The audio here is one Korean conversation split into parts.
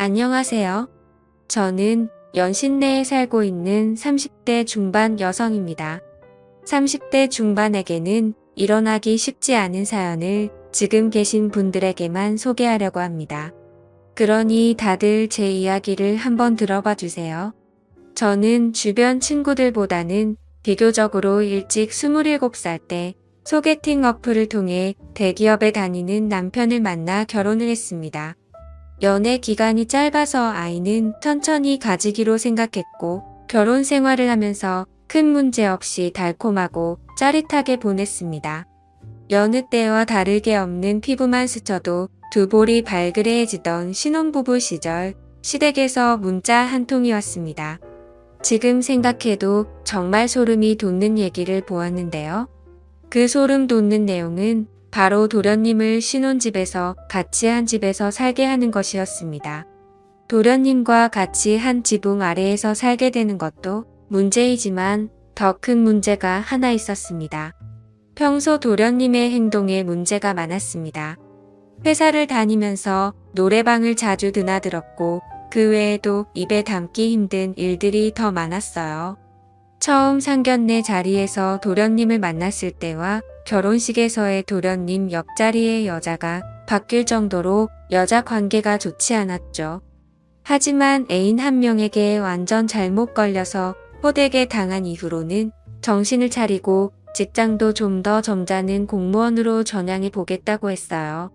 안녕하세요. 저는 연신내에 살고 있는 30대 중반 여성입니다. 30대 중반에게는 일어나기 쉽지 않은 사연을 지금 계신 분들에게만 소개하려고 합니다. 그러니 다들 제 이야기를 한번 들어봐 주세요. 저는 주변 친구들보다는 비교적으로 일찍 27살 때 소개팅 어플을 통해 대기업에 다니는 남편을 만나 결혼을 했습니다. 연애 기간이 짧아서 아이는 천천히 가지기로 생각했고 결혼 생활을 하면서 큰 문제 없이 달콤하고 짜릿하게 보냈습니다. 여느 때와 다르게 없는 피부만 스쳐도 두 볼이 발그레해지던 신혼부부 시절 시댁에서 문자 한 통이 왔습니다. 지금 생각해도 정말 소름이 돋는 얘기를 보았는데요. 그 소름 돋는 내용은 바로 도련님을 신혼집에서 같이 한 집에서 살게 하는 것이었습니다. 도련님과 같이 한 지붕 아래에서 살게 되는 것도 문제이지만 더 큰 문제가 하나 있었습니다. 평소 도련님의 행동에 문제가 많았습니다. 회사를 다니면서 노래방을 자주 드나들었고 그 외에도 입에 담기 힘든 일들이 더 많았어요. 처음 상견례 자리에서 도련님을 만났을 때와 결혼식에서의 도련님 옆자리의 여자가 바뀔 정도로 여자 관계가 좋지 않았죠. 하지만 애인 한 명에게 완전 잘못 걸려서 호되게 당한 이후로는 정신을 차리고 직장도 좀 더 점잖은 공무원으로 전향해 보겠다고 했어요.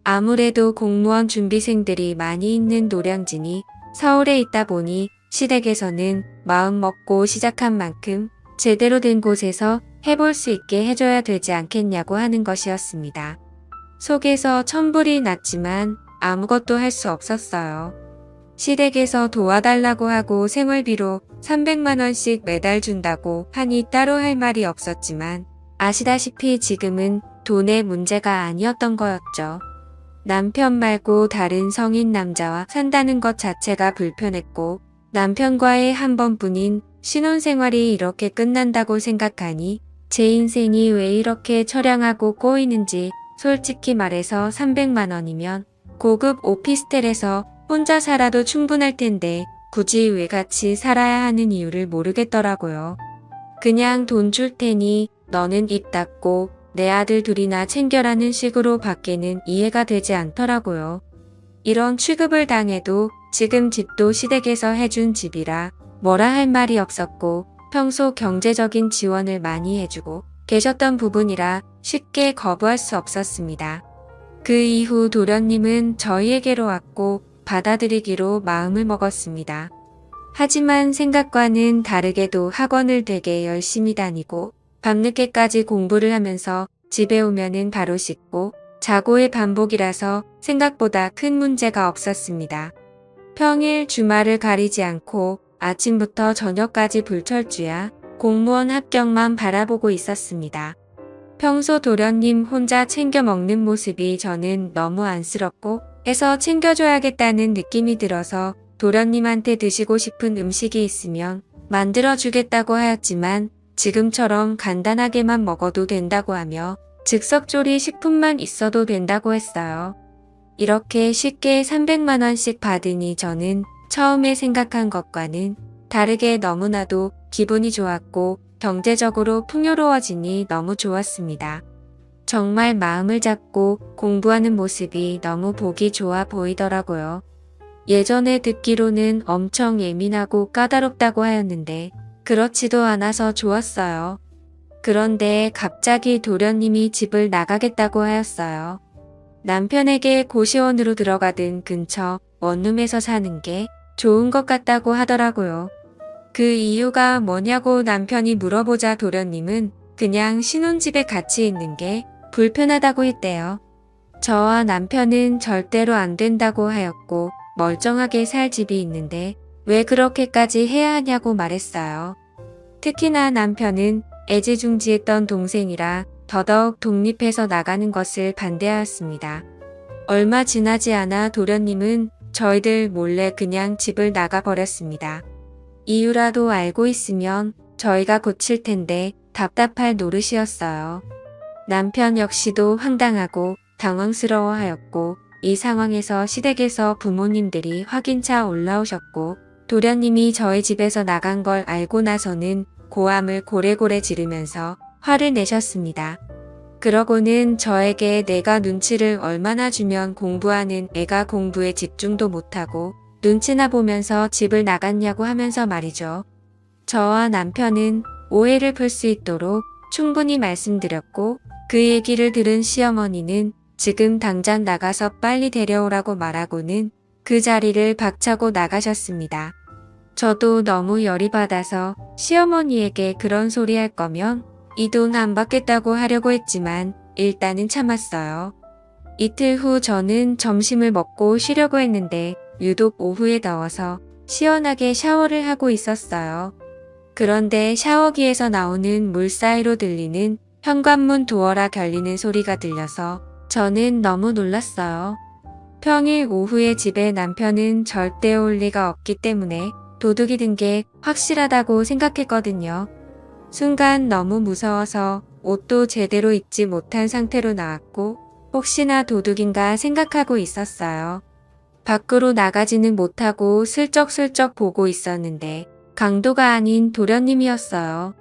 아무래도 공무원 준비생들이 많이 있는 노량진이 서울에 있다 보니 시댁에서는 마음 먹고 시작한 만큼 제대로 된 곳에서 해볼 수 있게 해줘야 되지 않겠냐고 하는 것이었습니다. 속에서 천불이 났지만 아무것도 할 수 없었어요. 시댁에서 도와달라고 하고 생활비로 300만 원씩 매달 준다고 하니 따로 할 말이 없었지만 아시다시피 지금은 돈의 문제가 아니었던 거였죠. 남편 말고 다른 성인 남자와 산다는 것 자체가 불편했고 남편과의 한 번뿐인 신혼생활이 이렇게 끝난다고 생각하니 제 인생이 왜 이렇게 처량하고 꼬이는지 솔직히 말해서 300만 원이면 고급 오피스텔에서 혼자 살아도 충분할 텐데 굳이 왜 같이 살아야 하는 이유를 모르겠더라고요. 그냥 돈 줄 테니 너는 입 닫고 내 아들 둘이나 챙겨라는 식으로 밖에는 이해가 되지 않더라고요. 이런 취급을 당해도 지금 집도 시댁에서 해준 집이라 뭐라 할 말이 없었고 평소 경제적인 지원을 많이 해주고 계셨던 부분이라 쉽게 거부할 수 없었습니다. 그 이후 도련님은 저희에게로 왔고 받아들이기로 마음을 먹었습니다. 하지만 생각과는 다르게도 학원을 되게 열심히 다니고 밤늦게까지 공부를 하면서 집에 오면은 바로 씻고 자고의 반복이라서 생각보다 큰 문제가 없었습니다. 평일 주말을 가리지 않고 아침부터 저녁까지 불철주야 공무원 합격만 바라보고 있었습니다. 평소 도련님 혼자 챙겨 먹는 모습이 저는 너무 안쓰럽고 해서 챙겨줘야겠다는 느낌이 들어서 도련님한테 드시고 싶은 음식이 있으면 만들어주겠다고 하였지만 지금처럼 간단하게만 먹어도 된다고 하며 즉석조리 식품만 있어도 된다고 했어요. 이렇게 쉽게 300만 원씩 받으니 저는 처음에 생각한 것과는 다르게 너무나도 기분이 좋았고 경제적으로 풍요로워지니 너무 좋았습니다. 정말 마음을 잡고 공부하는 모습이 너무 보기 좋아 보이더라고요. 예전에 듣기로는 엄청 예민하고 까다롭다고 하였는데 그렇지도 않아서 좋았어요. 그런데 갑자기 도련님이 집을 나가겠다고 하였어요. 남편에게 고시원으로 들어가든 근처 원룸에서 사는 게 좋은 것 같다고 하더라고요. 그 이유가 뭐냐고 남편이 물어보자 도련님은 그냥 신혼집에 같이 있는 게 불편하다고 했대요. 저와 남편은 절대로 안 된다고 하였고 멀쩡하게 살 집이 있는데 왜 그렇게까지 해야 하냐고 말했어요. 특히나 남편은 애지중지했던 동생이라 더더욱 독립해서 나가는 것을 반대하였습니다. 얼마 지나지 않아 도련님은 저희들 몰래 그냥 집을 나가버렸습니다. 이유라도 알고 있으면 저희가 고칠 텐데 답답할 노릇이었어요. 남편 역시도 황당하고 당황스러워하였고 이 상황에서 시댁에서 부모님들이 확인차 올라오셨고 도련님이 저희 집에서 나간 걸 알고 나서는 고함을 고래고래 지르면서 화를 내셨습니다. 그러고는 저에게 내가 눈치를 얼마나 주면 공부하는 애가 공부에 집중도 못하고 눈치나 보면서 집을 나갔냐고 하면서 말이죠. 저와 남편은 오해를 풀 수 있도록 충분히 말씀드렸고 그 얘기를 들은 시어머니는 지금 당장 나가서 빨리 데려오라고 말하고는 그 자리를 박차고 나가셨습니다. 저도 너무 열이 받아서 시어머니에게 그런 소리 할 거면 이 돈 안 받겠다고 하려고 했지만 일단은 참았어요. 이틀 후 저는 점심을 먹고 쉬려고 했는데 유독 오후에 더워서 시원하게 샤워를 하고 있었어요. 그런데 샤워기에서 나오는 물 사이로 들리는 현관문 두어라 결리는 소리가 들려서 저는 너무 놀랐어요. 평일 오후에 집에 남편은 절대 올 리가 없기 때문에 도둑이 든 게 확실하다고 생각했거든요. 순간 너무 무서워서 옷도 제대로 입지 못한 상태로 나왔고 혹시나 도둑인가 생각하고 있었어요. 밖으로 나가지는 못하고 슬쩍슬쩍 보고 있었는데 강도가 아닌 도련님이었어요.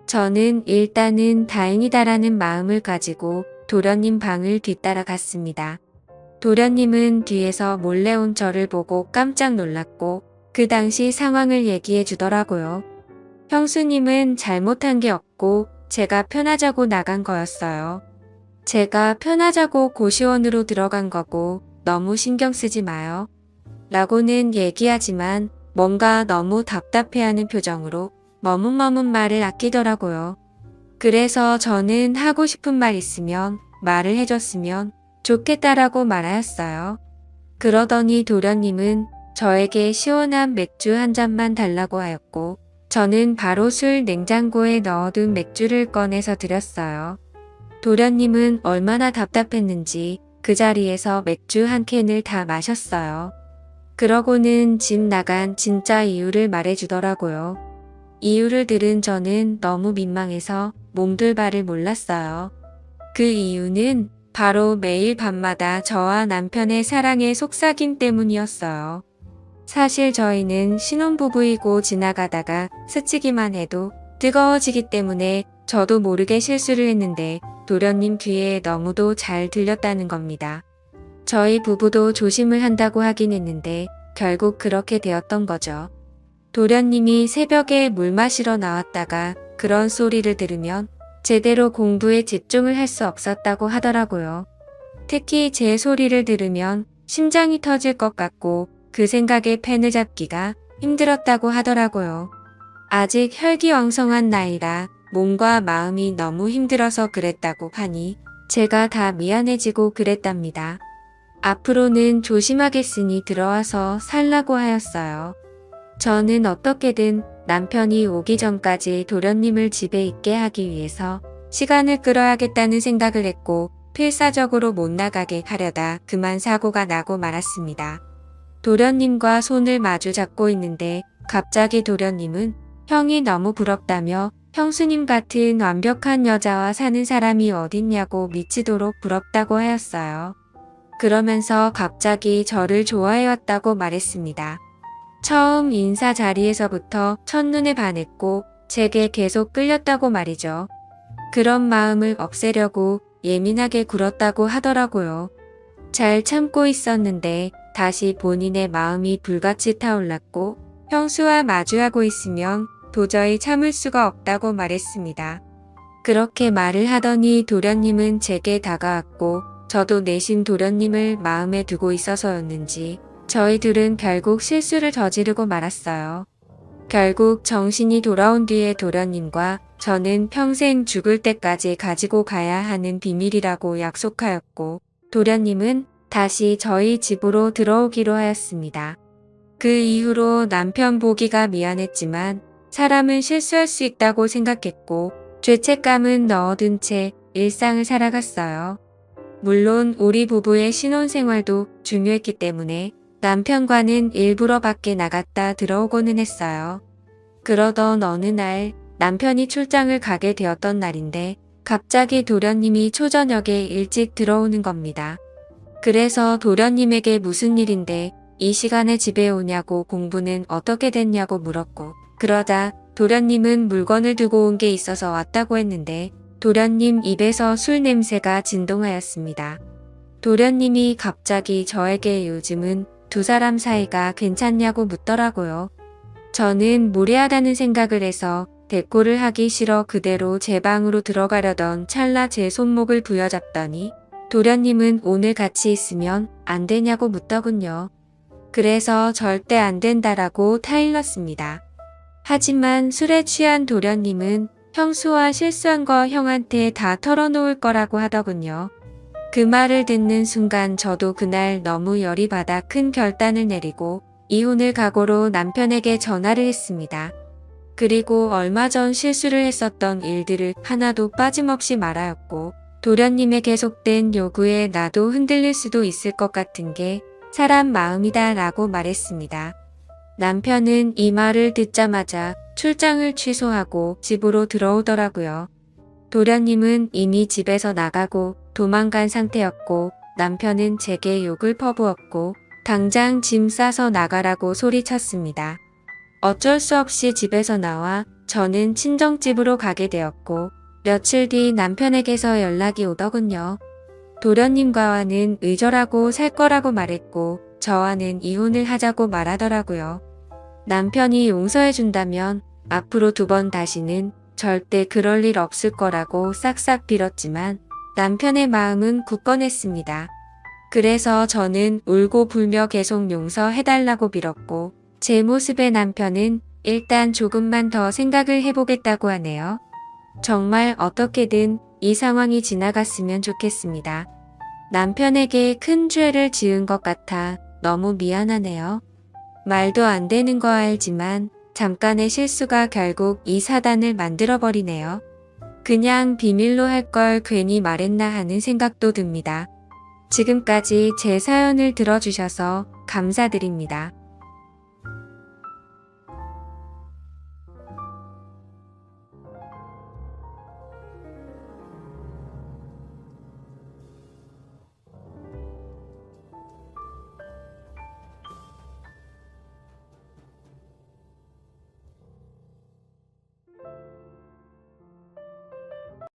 저는 일단은 다행이다라는 마음을 가지고 도련님 방을 뒤따라 갔습니다. 도련님은 뒤에서 몰래 온 저를 보고 깜짝 놀랐고 그 당시 상황을 얘기해 주더라고요. 형수님은 잘못한 게 없고 제가 편하자고 나간 거였어요. 제가 편하자고 고시원으로 들어간 거고 너무 신경 쓰지 마요. 라고는 얘기하지만 뭔가 너무 답답해하는 표정으로 머뭇머뭇 말을 아끼더라고요. 그래서 저는 하고 싶은 말 있으면 말을 해줬으면 좋겠다라고 말하였어요. 그러더니 도련님은 저에게 시원한 맥주 한 잔만 달라고 하였고 저는 바로 술 냉장고에 넣어둔 맥주를 꺼내서 드렸어요. 도련님은 얼마나 답답했는지 그 자리에서 맥주 한 캔을 다 마셨어요. 그러고는 집 나간 진짜 이유를 말해주더라고요. 이유를 들은 저는 너무 민망해서 몸둘 바를 몰랐어요. 그 이유는 바로 매일 밤마다 저와 남편의 사랑의 속삭임 때문이었어요. 사실 저희는 신혼부부이고 지나가다가 스치기만 해도 뜨거워지기 때문에 저도 모르게 실수를 했는데 도련님 귀에 너무도 잘 들렸다는 겁니다. 저희 부부도 조심을 한다고 하긴 했는데 결국 그렇게 되었던 거죠. 도련님이 새벽에 물 마시러 나왔다가 그런 소리를 들으면 제대로 공부에 집중을 할 수 없었다고 하더라고요. 특히 제 소리를 들으면 심장이 터질 것 같고 그 생각에 펜을 잡기가 힘들었다고 하더라고요. 아직 혈기왕성한 나이라 몸과 마음이 너무 힘들어서 그랬다고 하니 제가 다 미안해지고 그랬답니다. 앞으로는 조심하겠으니 들어와서 살라고 하였어요. 저는 어떻게든 남편이 오기 전까지 도련님을 집에 있게 하기 위해서 시간을 끌어야겠다는 생각을 했고 필사적으로 못 나가게 하려다 그만 사고가 나고 말았습니다. 도련님과 손을 마주 잡고 있는데 갑자기 도련님은 형이 너무 부럽다며 형수님 같은 완벽한 여자와 사는 사람이 어딨냐고 미치도록 부럽다고 하였어요. 그러면서 갑자기 저를 좋아해왔다고 말했습니다. 처음 인사 자리에서부터 첫눈에 반했고 제게 계속 끌렸다고 말이죠. 그런 마음을 없애려고 예민하게 굴었다고 하더라고요. 잘 참고 있었는데 다시 본인의 마음이 불같이 타올랐고 형수와 마주하고 있으면 도저히 참을 수가 없다고 말했습니다. 그렇게 말을 하더니 도련님은 제게 다가왔고 저도 내심 도련님을 마음에 두고 있어서였는지 저희 둘은 결국 실수를 저지르고 말았어요. 결국 정신이 돌아온 뒤에 도련님과 저는 평생 죽을 때까지 가지고 가야 하는 비밀이라고 약속하였고 도련님은 다시 저희 집으로 들어오기로 하였습니다. 그 이후로 남편 보기가 미안했지만 사람은 실수할 수 있다고 생각했고 죄책감은 넣어둔 채 일상을 살아갔어요. 물론 우리 부부의 신혼생활도 중요했기 때문에 남편과는 일부러 밖에 나갔다 들어오고는 했어요. 그러던 어느 날 남편이 출장을 가게 되었던 날인데 갑자기 도련님이 초저녁에 일찍 들어오는 겁니다. 그래서 도련님에게 무슨 일인데 이 시간에 집에 오냐고 공부는 어떻게 됐냐고 물었고 그러자 도련님은 물건을 두고 온 게 있어서 왔다고 했는데 도련님 입에서 술 냄새가 진동하였습니다. 도련님이 갑자기 저에게 요즘은 두 사람 사이가 괜찮냐고 묻더라고요. 저는 무례하다는 생각을 해서 대꾸를 하기 싫어 그대로 제 방으로 들어가려던 찰나 제 손목을 부여잡더니 도련님은 오늘 같이 있으면 안 되냐고 묻더군요. 그래서 절대 안 된다라고 타일렀습니다. 하지만 술에 취한 도련님은 형수와 실수한 거 형한테 다 털어놓을 거라고 하더군요. 그 말을 듣는 순간 저도 그날 너무 열이 받아 큰 결단을 내리고 이혼을 각오로 남편에게 전화를 했습니다. 그리고 얼마 전 실수를 했었던 일들을 하나도 빠짐없이 말하였고 도련님의 계속된 요구에 나도 흔들릴 수도 있을 것 같은 게 사람 마음이다 라고 말했습니다. 남편은 이 말을 듣자마자 출장을 취소하고 집으로 들어오더라고요. 도련님은 이미 집에서 나가고 도망간 상태였고 남편은 제게 욕을 퍼부었고 당장 짐 싸서 나가라고 소리쳤습니다. 어쩔 수 없이 집에서 나와 저는 친정집으로 가게 되었고 며칠 뒤 남편에게서 연락이 오더군요. 도련님과와는 의절하고 살 거라고 말했고 저와는 이혼을 하자고 말하더라고요. 남편이 용서해준다면 앞으로 2번 다시는 절대 그럴 일 없을 거라고 싹싹 빌었지만 남편의 마음은 굳건했습니다. 그래서 저는 울고 불며 계속 용서해달라고 빌었고 제 모습에 남편은 일단 조금만 더 생각을 해보겠다고 하네요. 정말 어떻게든 이 상황이 지나갔으면 좋겠습니다. 남편에게 큰 죄를 지은 것 같아 너무 미안하네요. 말도 안 되는 거 알지만 잠깐의 실수가 결국 이 사단을 만들어버리네요. 그냥 비밀로 할 걸 괜히 말했나 하는 생각도 듭니다. 지금까지 제 사연을 들어주셔서 감사드립니다.